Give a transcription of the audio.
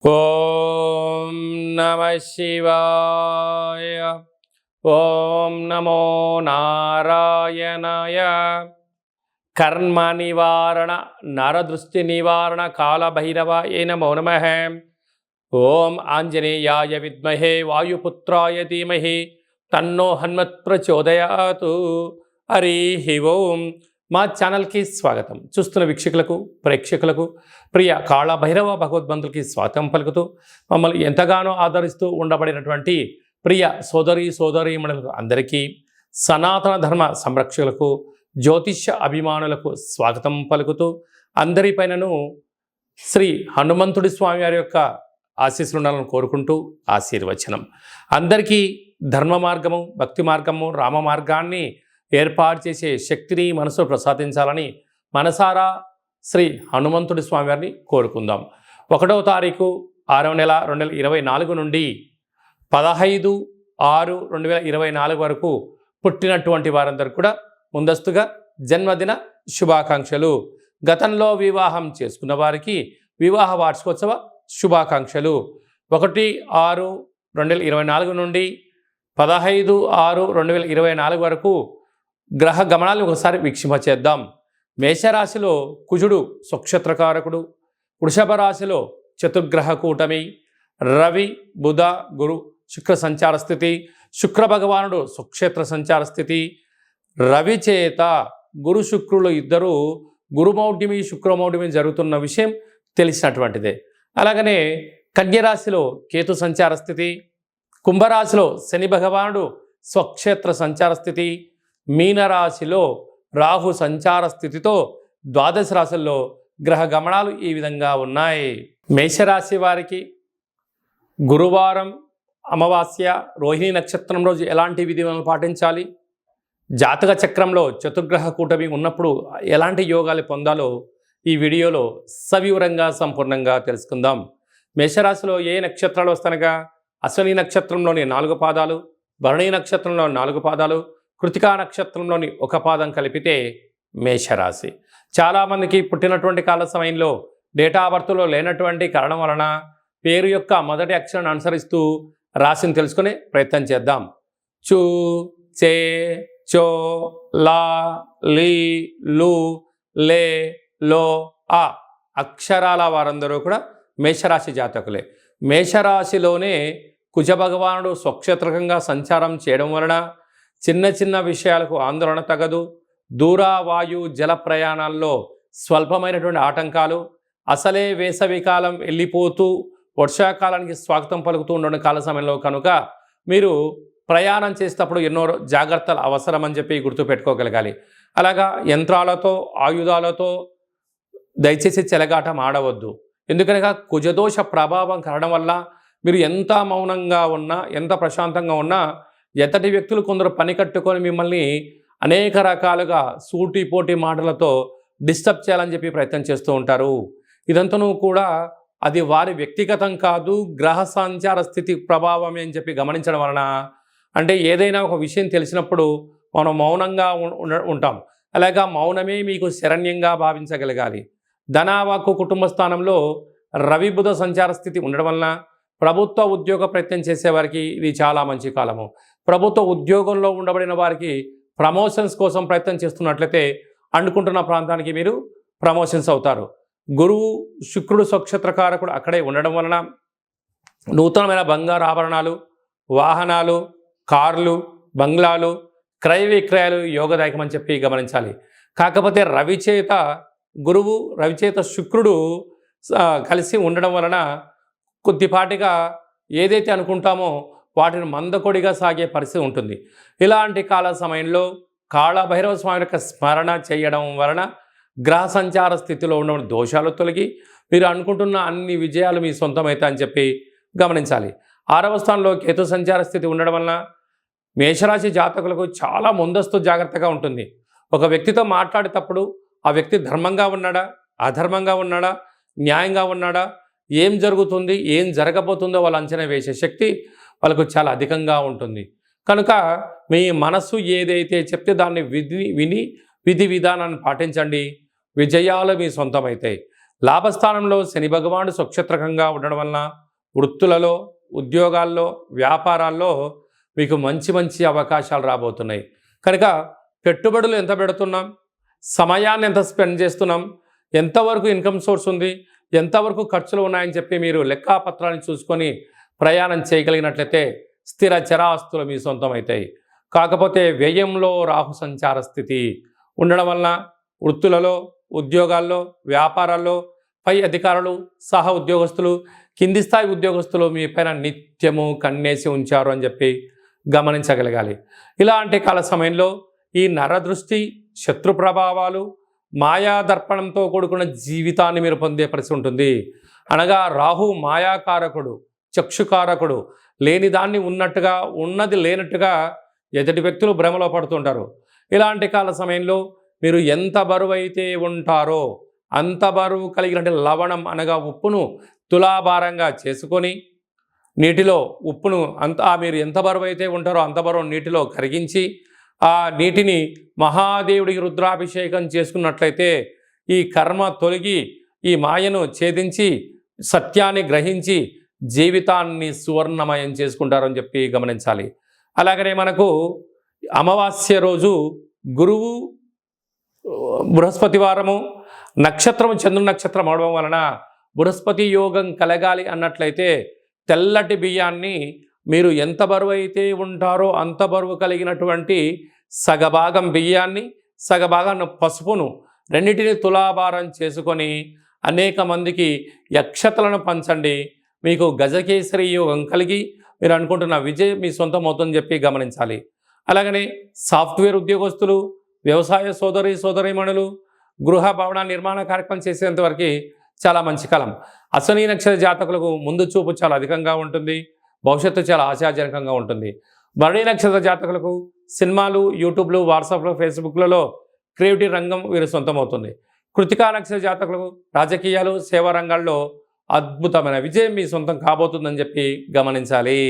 ఓం నమ శివాయ. ఓం నమో నారాయణాయ. కర్మ నివారణ నరదృష్టి నివారణ కాళభైరవాయ నమో నమః. ఓం ఆంజనేయాయ విద్మహే వాయుపుత్రాయ ధీమహి తన్నో హనుమత్ ప్రచోదయాతు. హరి ఓం. మా ఛానల్కి స్వాగతం. చూస్తున్న వీక్షకులకు ప్రేక్షకులకు ప్రియ కాళభైరవ భగవద్బంధులకి స్వాగతం పలుకుతూ మమ్మల్ని ఎంతగానో ఆదరిస్తూ ఉండబడినటువంటి ప్రియ సోదరీమణులకు అందరికీ, సనాతన ధర్మ సంరక్షకులకు, జ్యోతిష్య అభిమానులకు స్వాగతం పలుకుతూ అందరిపైనను శ్రీ హనుమంతుడి స్వామి వారి యొక్క ఆశీస్సులు ఉండాలని కోరుకుంటూ ఆశీర్వచనం. అందరికీ ధర్మ మార్గము, భక్తి మార్గము, రామ మార్గాన్ని ఏర్పాటు చేసే శక్తిని మనసు ప్రసాదించాలని మనసారా శ్రీ హనుమంతుడి స్వామి వారిని కోరుకుందాం. 1వ తారీఖు 6వ నెల 2024 నుండి 15/6/2024 వరకు పుట్టినటువంటి వారందరూ కూడా ముందస్తుగా జన్మదిన శుభాకాంక్షలు. గతంలో వివాహం చేసుకున్న వారికి వివాహ వార్షికోత్సవ శుభాకాంక్షలు. 1/6/2024 నుండి 15/6/2024 వరకు గ్రహ గమనాలను ఒకసారి వీక్షింపచేద్దాం. మేషరాశిలో కుజుడు స్వక్షేత్రకారకుడు, వృషభ రాశిలో చతుర్గ్రహ కూటమి, రవి బుధ గురు శుక్ర సంచార స్థితి, శుక్ర భగవానుడు స్వక్షేత్ర సంచార స్థితి. రవి చేత గురు శుక్రులు ఇద్దరు గురుమౌఢ్యమి శుక్రమౌఢ్యమి జరుగుతున్న విషయం తెలిసినటువంటిదే. అలాగనే కన్యరాశిలో కేతు సంచార స్థితి, కుంభరాశిలో శని భగవానుడు స్వక్షేత్ర సంచార స్థితి, మీనరాశిలో రాహు సంచార స్థితితో ద్వాదశ రాశుల్లో గ్రహ గమనాలు ఈ విధంగా ఉన్నాయి. మేషరాశి వారికి గురువారం అమావాస్య రోహిణి నక్షత్రం రోజు ఎలాంటి విధులను పాటించాలి, జాతక చక్రంలో చతుర్గ్రహ కూటమి ఉన్నప్పుడు ఎలాంటి యోగాలు పొందాలో ఈ వీడియోలో సవివరంగా సంపూర్ణంగా తెలుసుకుందాం. మేషరాశిలో ఏ నక్షత్రాలు వస్తానగా అశ్విని నక్షత్రంలోని 4 పాదాలు, భరణి నక్షత్రంలో 4 పాదాలు, కృతికా నక్షత్రంలోని 1 పాదం కలిపితే మేషరాశి. చాలామందికి పుట్టినటువంటి కాల సమయంలో డేటా ఆఫ్ బర్త్లో లేనటువంటి కారణం వలన పేరు యొక్క మొదటి అక్షరాన్ని అనుసరిస్తూ రాశిని తెలుసుకునే ప్రయత్నం చేద్దాం. చూ, చే, చో, లా, లీ, లు, లే, లో, ఆ అక్షరాల వారందరూ కూడా మేషరాశి జాతకులే. మేషరాశిలోనే కుజభగవానుడు స్వక్షేత్రకంగా సంచారం చేయడం వలన చిన్న చిన్న విషయాలకు ఆందోళన తగదు. దూర వాయు జల ప్రయాణాల్లో స్వల్పమైనటువంటి ఆటంకాలు, అసలే వేసవికాలం వెళ్ళిపోతూ వర్షాకాలానికి స్వాగతం పలుకుతూ ఉన్న కాల సమయంలో కనుక మీరు ప్రయాణం చేసేటప్పుడు ఎన్నో జాగ్రత్తలు అవసరమని చెప్పి గుర్తుపెట్టుకోగలగాలి. అలాగా యంత్రాలతో ఆయుధాలతో దయచేసి చెలగాటం ఆడవద్దు. ఎందుకనగా కుజదోష ప్రభావం కారణం వల్ల మీరు ఎంత మౌనంగా ఉన్నా, ఎంత ప్రశాంతంగా ఉన్నా ఎంతటి వ్యక్తులు కొందరు పని కట్టుకొని మిమ్మల్ని అనేక రకాలుగా సూటిపోటి మాటలతో డిస్టర్బ్ చేయాలని చెప్పి ప్రయత్నం చేస్తూ ఉంటారు. ఇదంతనూ కూడా అది వారి వ్యక్తిగతం కాదు, గ్రహ సంచార స్థితి ప్రభావమే అని చెప్పి గమనించడం వలన, అంటే ఏదైనా ఒక విషయం తెలిసినప్పుడు మనం మౌనంగా ఉంటాం. అలాగా మౌనమే మీకు శరణ్యంగా భావించగలగాలి. ధనవాక్కు కుటుంబ స్థానంలో రవి బుధ సంచార స్థితి ఉండడం వలన ప్రభుత్వ ఉద్యోగ ప్రయత్నం చేసేవారికి ఇది చాలా మంచి కాలము. ప్రభుత్వ ఉద్యోగంలో ఉండబడిన వారికి ప్రమోషన్స్ కోసం ప్రయత్నం చేస్తున్నట్లయితే అనుకుంటున్న ప్రాంతానికి మీరు ప్రమోషన్స్ అవుతారు. గురువు శుక్రుడు స్వక్షేత్రకారకుడు అక్కడే ఉండడం వలన నూతనమైన బంగారు ఆభరణాలు, వాహనాలు, కార్లు, బంగ్లాలు, క్రయ విక్రయాలు యోగదాయకమని చెప్పి గమనించాలి. కాకపోతే రవిచేత గురువు రవిచేత శుక్రుడు కలిసి ఉండడం వలన కొద్దిపాటిగా ఏదైతే అనుకుంటామో వాటిని మందకొడిగా సాగే పరిస్థితి ఉంటుంది. ఇలాంటి కాల సమయంలో కాళభైరవ స్వామి యొక్క స్మరణ చేయడం వలన గ్రహ సంచార స్థితిలో ఉన్న దోషాలు తొలగి మీరు అనుకుంటున్న అన్ని విజయాలు మీ సొంతమవుతాయని చెప్పి గమనించాలి. 6వ స్థానంలో కేతు సంచార స్థితి ఉండడం వలన మేషరాశి జాతకులకు చాలా ముందస్తు జాగ్రత్తగా ఉంటుంది. ఒక వ్యక్తితో మాట్లాడేటప్పుడు ఆ వ్యక్తి ధర్మంగా ఉన్నాడా, అధర్మంగా ఉన్నాడా, న్యాయంగా ఉన్నాడా, ఏం జరుగుతుంది, ఏం జరగబోతుందో వాళ్ళు అంచనా వేసే శక్తి వాళ్ళకు చాలా అధికంగా ఉంటుంది. కనుక మీ మనసు ఏదైతే చెప్తే దాన్ని విని విధి విధానాన్ని పాటించండి. విజయాలు మీ సొంతమవుతాయి. లాభస్థానంలో శని భగవానుడు స్వక్షేత్రకంగా ఉండడం వలన వృత్తులలో, ఉద్యోగాల్లో, వ్యాపారాల్లో మీకు మంచి మంచి అవకాశాలు రాబోతున్నాయి. కనుక పెట్టుబడులు ఎంత పెడుతున్నాం, సమయాన్ని ఎంత స్పెండ్ చేస్తున్నాం, ఎంతవరకు ఇన్కమ్ సోర్స్ ఉంది, ఎంతవరకు ఖర్చులు ఉన్నాయని చెప్పి మీరు లెక్కాపత్రాన్ని చూసుకొని ప్రయాణం చేయగలిగినట్లయితే స్థిర చరాస్తులు మీ సొంతం అవుతాయి. కాకపోతే వ్యయంలో రాహు సంచార స్థితి ఉండడం వలన వృత్తులలో, ఉద్యోగాల్లో, వ్యాపారాల్లో పై అధికారులు, సహ ఉద్యోగస్తులు, కింది స్థాయి ఉద్యోగస్తులు మీ పైన నిత్యము కన్నేసి ఉంచారు అని చెప్పి గమనించగలగాలి. ఇలాంటి కాల సమయంలో ఈ నరదృష్టి, శత్రు ప్రభావాలు, మాయాదర్పణంతో కూడుకున్న జీవితాన్ని మీరు పొందే పరిస్థితి ఉంటుంది. అనగా రాహు మాయాకారకుడు, చక్షుకారకుడు, లేని దాన్ని ఉన్నట్టుగా, ఉన్నది లేనట్టుగా ఎదుటి వ్యక్తులు భ్రమలో పడుతుంటారు. ఇలాంటి కాల సమయంలో మీరు ఎంత బరువు అయితే ఉంటారో అంత బరువు కలిగినటువంటి లవణం అనగా ఉప్పును తులాభారంగా చేసుకొని నీటిలో ఉప్పును మీరు ఎంత బరువు అయితే ఉంటారో అంత బరువు నీటిలో కరిగించి ఆ నీటిని మహాదేవుడికి రుద్రాభిషేకం చేసుకున్నట్లయితే ఈ కర్మ తొలగి ఈ మాయను ఛేదించి సత్యాన్ని గ్రహించి జీవితాన్ని సువర్ణమయం చేసుకుంటారని చెప్పి గమనించాలి. అలాగనే మనకు అమావాస్య రోజు గురువు బృహస్పతి వారము నక్షత్రము చంద్రుని నక్షత్రం అవడం వలన బృహస్పతి యోగం కలగాలి అన్నట్లయితే తెల్లటి బియ్యాన్ని మీరు ఎంత బరువు అయితే ఉంటారో అంత బరువు కలిగినటువంటి సగభాగం బియ్యాన్ని, సగభాగం పసుపును రెండింటిని తులాభారం చేసుకొని అనేక మందికి యక్షతలను పంచండి. మీకు గజకేసరి యోగం కలిగి మీరు అనుకుంటున్న విజయం మీ సొంతం అవుతుందని చెప్పి గమనించాలి. అలాగనే సాఫ్ట్వేర్ ఉద్యోగస్తులు, వ్యవసాయ సోదరీమణులు, గృహ భవన నిర్మాణ కార్యక్రమం చేసేంతవరకు చాలా మంచి కాలం. అశ్విని నక్షత్ర జాతకులకు ముందు చూపు చాలా అధికంగా ఉంటుంది, భవిష్యత్తు చాలా ఆశాజనకంగా ఉంటుంది. భరణి నక్షత్ర జాతకులకు సినిమాలు, యూట్యూబ్లు, వాట్సాప్లో, ఫేస్బుక్లలో క్రియేటివ్ రంగం వీరు సొంతమవుతుంది. కృతికా నక్షత్ర జాతకులకు రాజకీయాలు, సేవా రంగాల్లో అద్భుతమైన విజయం మీ సొంతం కాబోతుందని చెప్పి గమనించాలి.